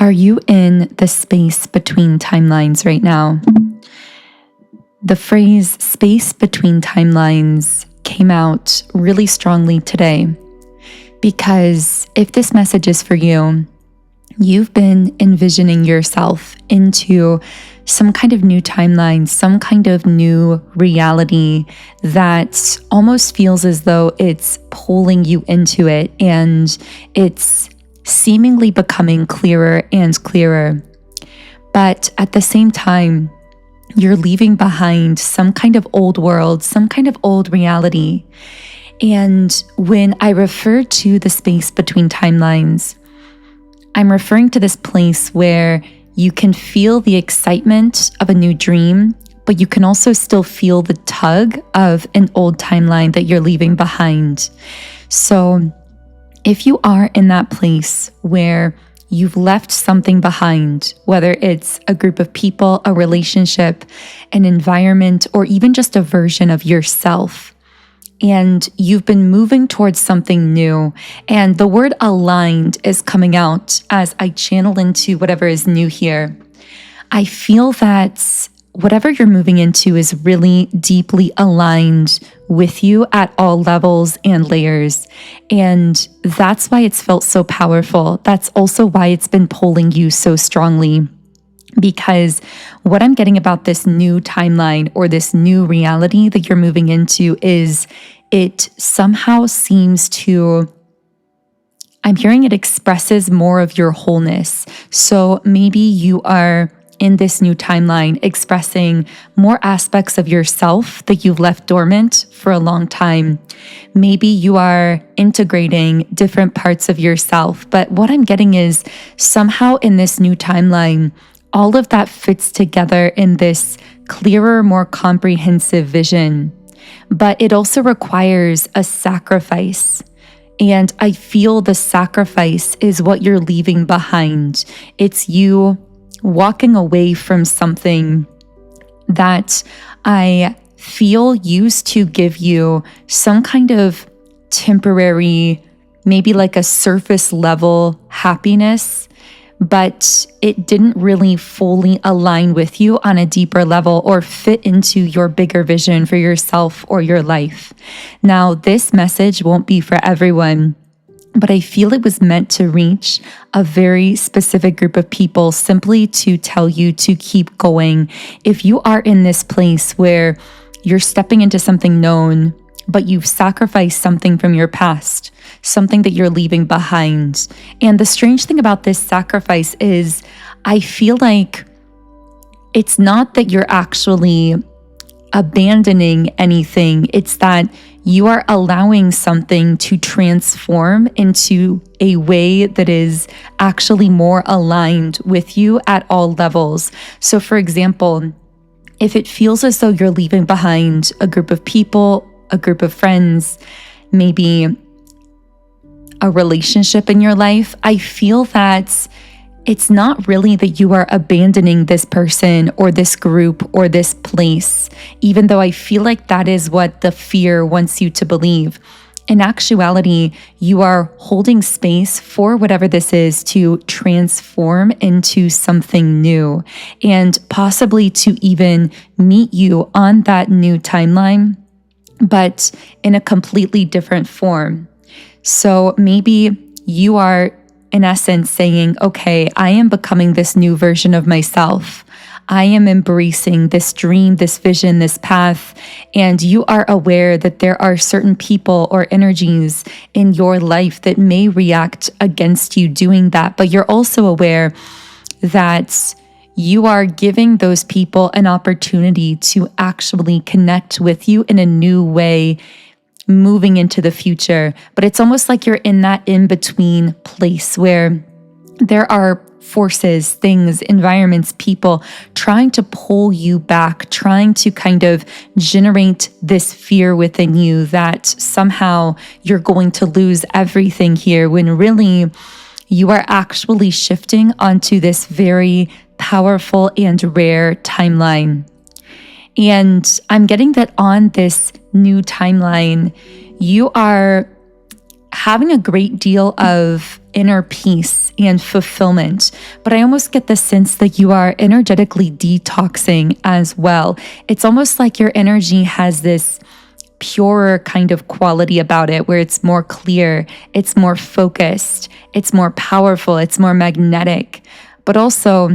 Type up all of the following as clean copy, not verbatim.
Are you in the space between timelines right now? The phrase space between timelines came out really strongly today because if this message is for you, you've been envisioning yourself into some kind of new timeline, some kind of new reality that almost feels as though it's pulling you into it, and it's seemingly becoming clearer and clearer. But at the same time, you're leaving behind some kind of old world, some kind of old reality. And when I refer to the space between timelines, I'm referring to this place where you can feel the excitement of a new dream, but you can also still feel the tug of an old timeline that you're leaving behind. So if you are in that place where you've left something behind, whether it's a group of people, a relationship, an environment, or even just a version of yourself, and you've been moving towards something new, and the word aligned is coming out as I channel into whatever is new here, I feel that whatever you're moving into is really deeply aligned with you at all levels and layers. And that's why it's felt so powerful. That's also why it's been pulling you so strongly. Because what I'm getting about this new timeline or this new reality that you're moving into is it somehow seems to, I'm hearing it expresses more of your wholeness. So maybe you are in this new timeline expressing more aspects of yourself that you've left dormant for a long time. Maybe you are integrating different parts of yourself. But what I'm getting is somehow in this new timeline, all of that fits together in this clearer, more comprehensive vision. But it also requires a sacrifice. And I feel the sacrifice is what you're leaving behind. It's you walking away from something that I feel used to give you some kind of temporary, maybe like a surface level happiness, but it didn't really fully align with you on a deeper level or fit into your bigger vision for yourself or your life. Now, this message won't be for everyone, but I feel it was meant to reach a very specific group of people simply to tell you to keep going. If you are in this place where you're stepping into something known, but you've sacrificed something from your past, something that you're leaving behind. And the strange thing about this sacrifice is I feel like it's not that you're actually abandoning anything. It's that you are allowing something to transform into a way that is actually more aligned with you at all levels. So for example, if it feels as though you're leaving behind a group of people, a group of friends, maybe a relationship in your life, I feel that it's not really that you are abandoning this person or this group or this place, even though I feel like that is what the fear wants you to believe. In actuality, you are holding space for whatever this is to transform into something new and possibly to even meet you on that new timeline, but in a completely different form. So maybe you are in essence saying, okay, I am becoming this new version of myself. I am embracing this dream, this vision, this path, and you are aware that there are certain people or energies in your life that may react against you doing that, but you're also aware that you are giving those people an opportunity to actually connect with you in a new way moving into the future. But it's almost like you're in that in-between place where there are forces, things, environments, people trying to pull you back, trying to kind of generate this fear within you that somehow you're going to lose everything here, when really you are actually shifting onto this very powerful and rare timeline. And I'm getting that on this new timeline, you are having a great deal of inner peace and fulfillment. But I almost get the sense that you are energetically detoxing as well. It's almost like your energy has this purer kind of quality about it, where it's more clear, it's more focused, it's more powerful, it's more magnetic. But also,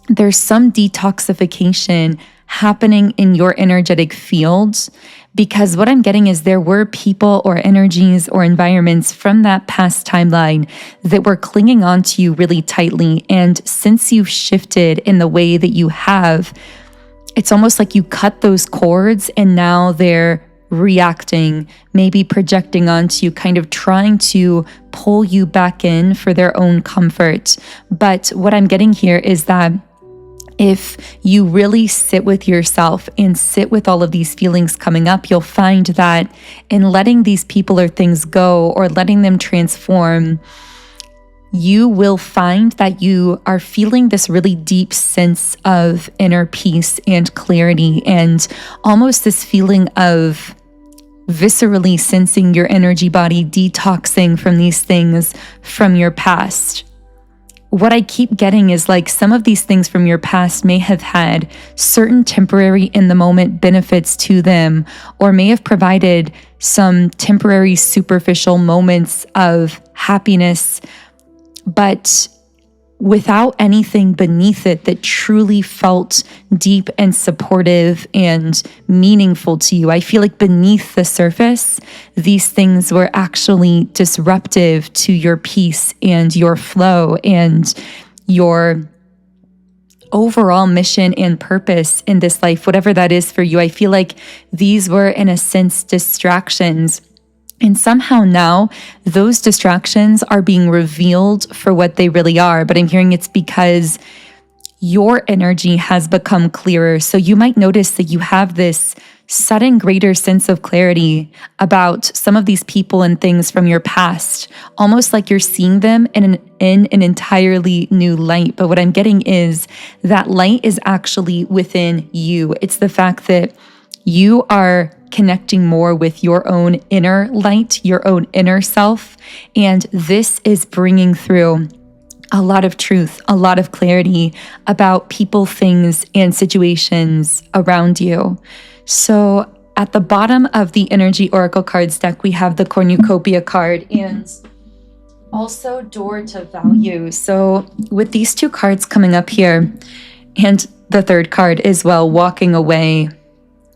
there's some detoxification happening in your energetic field, because what I'm getting is there were people or energies or environments from that past timeline that were clinging on to you really tightly. And since you've shifted in the way that you have, it's almost like you cut those cords and now they're reacting, maybe projecting onto you, kind of trying to pull you back in for their own comfort. But what I'm getting here is that if you really sit with yourself and sit with all of these feelings coming up, you'll find that in letting these people or things go or letting them transform, you will find that you are feeling this really deep sense of inner peace and clarity, and almost this feeling of viscerally sensing your energy body detoxing from these things from your past. What I keep getting is like some of these things from your past may have had certain temporary in the moment benefits to them, or may have provided some temporary superficial moments of happiness, but without anything beneath it that truly felt deep and supportive and meaningful to you. I feel like beneath the surface, these things were actually disruptive to your peace and your flow and your overall mission and purpose in this life, whatever that is for you. I feel like these were, in a sense, distractions. And somehow now those distractions are being revealed for what they really are. But I'm hearing it's because your energy has become clearer. So you might notice that you have this sudden greater sense of clarity about some of these people and things from your past, almost like you're seeing them in an entirely new light. But what I'm getting is that light is actually within you. It's the fact that you are connecting more with your own inner light, your own inner self. And this is bringing through a lot of truth, a lot of clarity about people, things, and situations around you. So at the bottom of the Energy Oracle cards deck, we have the Cornucopia card and also Door to Value. So with these two cards coming up here, and the third card as well, Walking Away.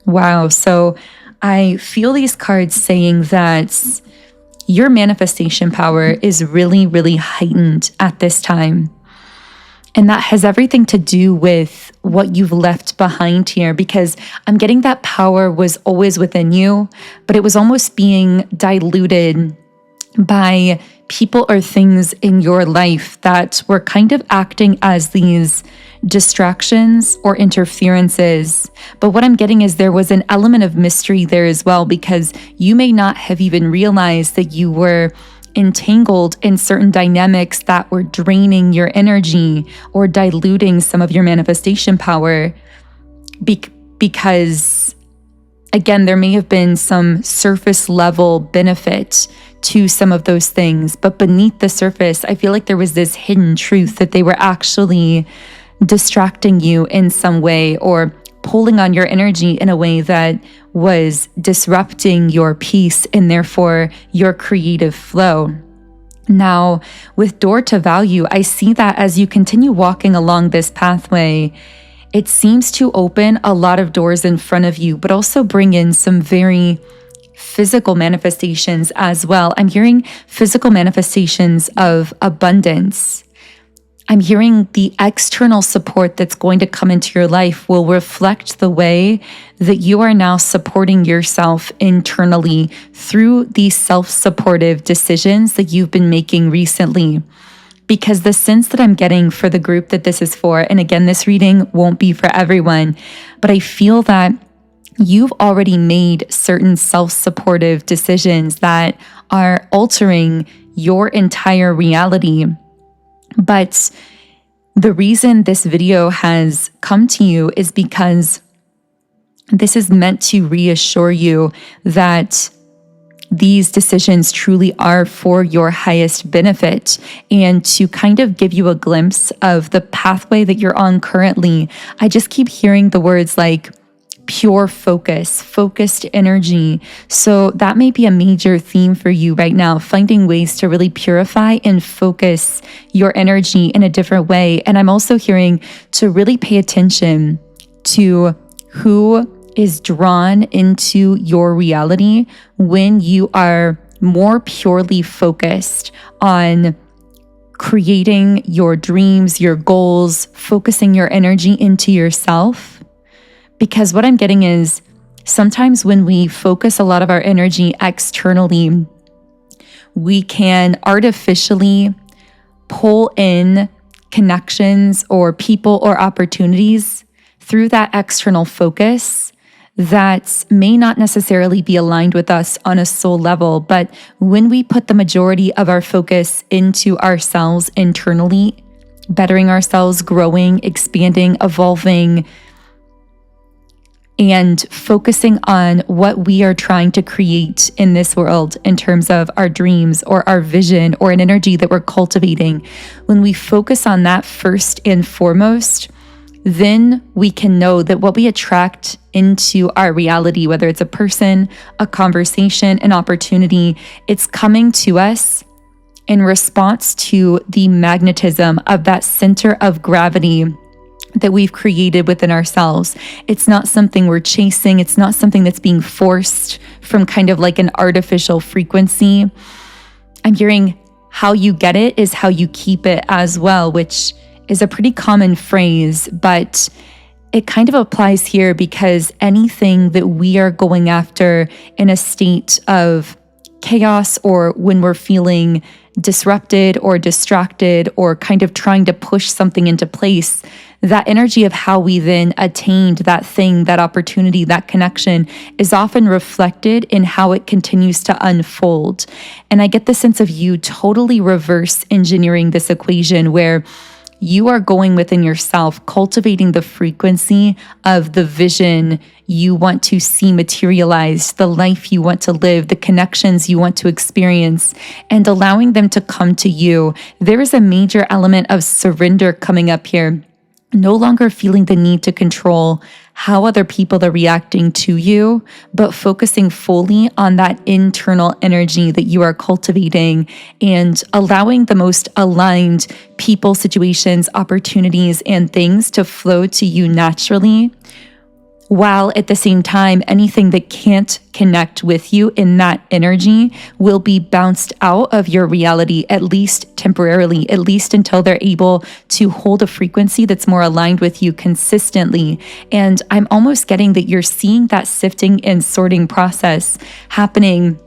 Wow. So I feel these cards saying that your manifestation power is really, really heightened at this time. And that has everything to do with what you've left behind here, because I'm getting that power was always within you, but it was almost being diluted by people or things in your life that were kind of acting as these distractions or interferences. But what I'm getting is there was an element of mystery there as well, because you may not have even realized that you were entangled in certain dynamics that were draining your energy or diluting some of your manifestation power, because again, there may have been some surface level benefit to some of those things, but beneath the surface, I feel like there was this hidden truth that they were actually distracting you in some way or pulling on your energy in a way that was disrupting your peace and therefore your creative flow. Now, with Door to Value, I see that as you continue walking along this pathway, it seems to open a lot of doors in front of you, but also bring in some very physical manifestations as well. I'm hearing physical manifestations of abundance. I'm hearing the external support that's going to come into your life will reflect the way that you are now supporting yourself internally through these self-supportive decisions that you've been making recently. Because the sense that I'm getting for the group that this is for, and again, this reading won't be for everyone, but I feel that you've already made certain self-supportive decisions that are altering your entire reality. But the reason this video has come to you is because this is meant to reassure you that these decisions truly are for your highest benefit. And to kind of give you a glimpse of the pathway that you're on currently, I just keep hearing the words like pure focus, focused energy. So that may be a major theme for you right now, finding ways to really purify and focus your energy in a different way. And I'm also hearing to really pay attention to who is drawn into your reality when you are more purely focused on creating your dreams, your goals, focusing your energy into yourself. Because what I'm getting is sometimes when we focus a lot of our energy externally, we can artificially pull in connections or people or opportunities through that external focus that may not necessarily be aligned with us on a soul level. But when we put the majority of our focus into ourselves internally, bettering ourselves, growing, expanding, evolving, and focusing on what we are trying to create in this world in terms of our dreams or our vision or an energy that we're cultivating, when we focus on that first and foremost, then we can know that what we attract into our reality, whether it's a person, a conversation, an opportunity, it's coming to us in response to the magnetism of that center of gravity that we've created within ourselves. It's not something we're chasing. It's not something that's being forced from kind of like an artificial frequency. I'm hearing how you get it is how you keep it as well, which is a pretty common phrase, but it kind of applies here because anything that we are going after in a state of chaos or when we're feeling disrupted or distracted or kind of trying to push something into place, that energy of how we then attained that thing, that opportunity, that connection is often reflected in how it continues to unfold. And I get the sense of you totally reverse engineering this equation where you are going within yourself, cultivating the frequency of the vision you want to see materialized, the life you want to live, the connections you want to experience, and allowing them to come to you. There is a major element of surrender coming up here. No longer feeling the need to control how other people are reacting to you, but focusing fully on that internal energy that you are cultivating and allowing the most aligned people, situations, opportunities, and things to flow to you naturally, while at the same time, anything that can't connect with you in that energy will be bounced out of your reality, at least temporarily, at least until they're able to hold a frequency that's more aligned with you consistently. And I'm almost getting that you're seeing that sifting and sorting process happening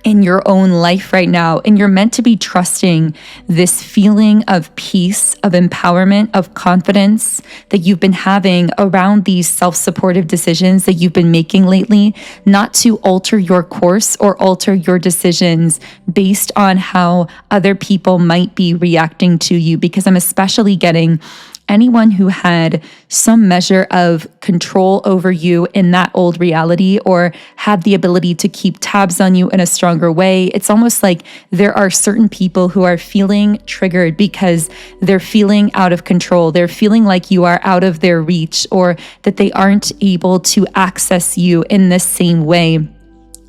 in your own life right now. And you're meant to be trusting this feeling of peace, of empowerment, of confidence that you've been having around these self-supportive decisions that you've been making lately, not to alter your course or alter your decisions based on how other people might be reacting to you. Because I'm especially getting anyone who had some measure of control over you in that old reality or had the ability to keep tabs on you in a stronger way. It's almost like there are certain people who are feeling triggered because they're feeling out of control. They're feeling like you are out of their reach or that they aren't able to access you in the same way.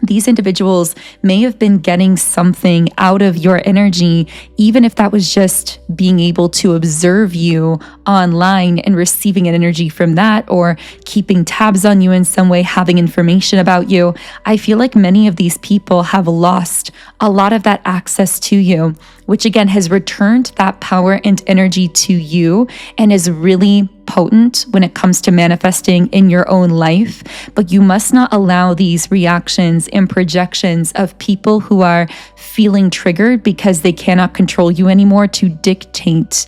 These individuals may have been getting something out of your energy, even if that was just being able to observe you online and receiving an energy from that, or keeping tabs on you in some way, having information about you. I feel like many of these people have lost a lot of that access to you, which again has returned that power and energy to you and is really potent when it comes to manifesting in your own life. But you must not allow these reactions and projections of people who are feeling triggered because they cannot control you anymore to dictate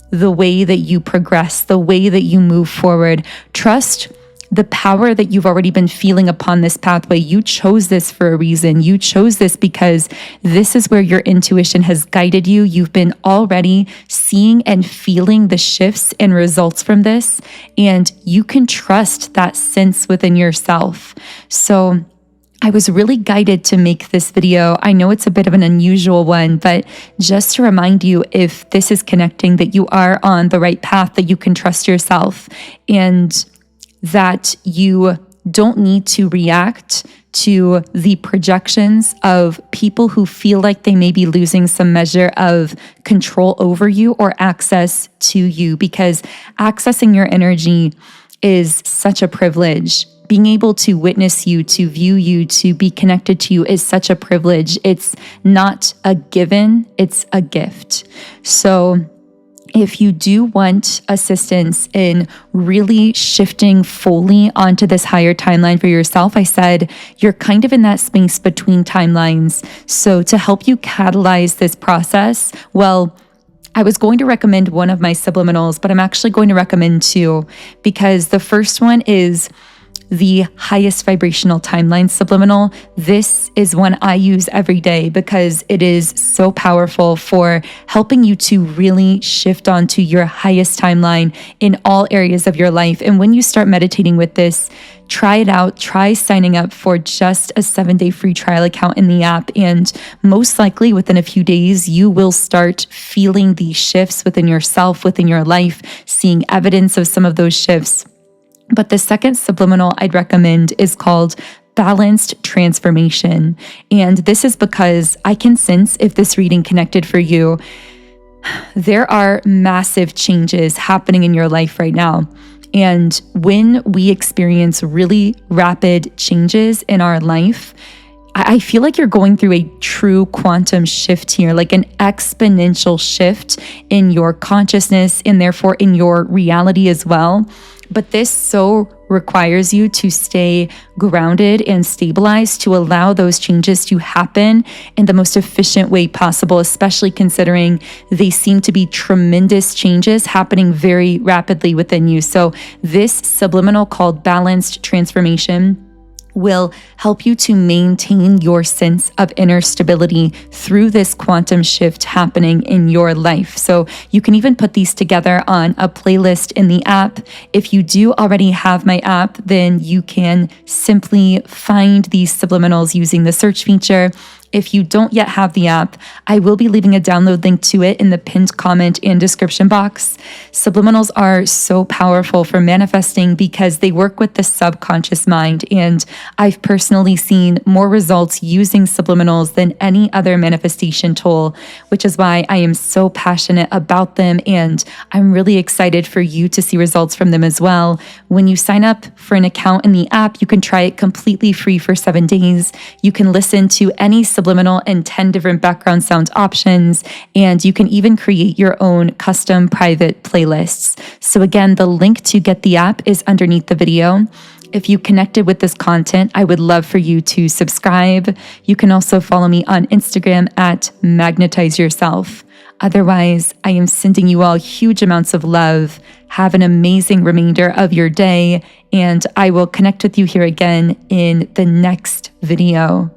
the way that you progress, the way that you move forward. Trust the power that you've already been feeling upon this pathway. You chose this for a reason. You chose this because this is where your intuition has guided you. You've been already seeing and feeling the shifts and results from this, and you can trust that sense within yourself. So I was really guided to make this video. I know it's a bit of an unusual one, but just to remind you, if this is connecting, that you are on the right path, that you can trust yourself, and that you don't need to react to the projections of people who feel like they may be losing some measure of control over you or access to you, because accessing your energy is such a privilege. Being able to witness you, to view you, to be connected to you is such a privilege. It's not a given, it's a gift. So if you do want assistance in really shifting fully onto this higher timeline for yourself, I said you're kind of in that space between timelines. So to help you catalyze this process, well, I was going to recommend one of my subliminals, but I'm actually going to recommend two, because the first one is the highest vibrational timeline subliminal. This is one I use every day because it is so powerful for helping you to really shift onto your highest timeline in all areas of your life. And when you start meditating with this, try it out. Try signing up for just a 7-day free trial account in the app. And most likely within a few days, you will start feeling these shifts within yourself, within your life, seeing evidence of some of those shifts. But the second subliminal I'd recommend is called Balanced Transformation. And this is because I can sense, if this reading connected for you, there are massive changes happening in your life right now. And when we experience really rapid changes in our life, I feel like you're going through a true quantum shift here, like an exponential shift in your consciousness and therefore in your reality as well. But this so requires you to stay grounded and stabilized to allow those changes to happen in the most efficient way possible, especially considering they seem to be tremendous changes happening very rapidly within you. So this subliminal called Balanced Transformation will help you to maintain your sense of inner stability through this quantum shift happening in your life. So you can even put these together on a playlist in the app. If you do already have my app, then you can simply find these subliminals using the search feature. If you don't yet have the app, I will be leaving a download link to it in the pinned comment and description box. Subliminals are so powerful for manifesting because they work with the subconscious mind, and I've personally seen more results using subliminals than any other manifestation tool, which is why I am so passionate about them, and I'm really excited for you to see results from them as well. When you sign up for an account in the app, you can try it completely free for 7 days. You can listen to any subliminal and 10 different background sound options, and you can even create your own custom private playlists. So again, the link to get the app is underneath the video. If you connected with this content, I would love for you to subscribe. You can also follow me on Instagram at Magnetize Yourself. Otherwise, I am sending you all huge amounts of love. Have an amazing remainder of your day, and I will connect with you here again in the next video.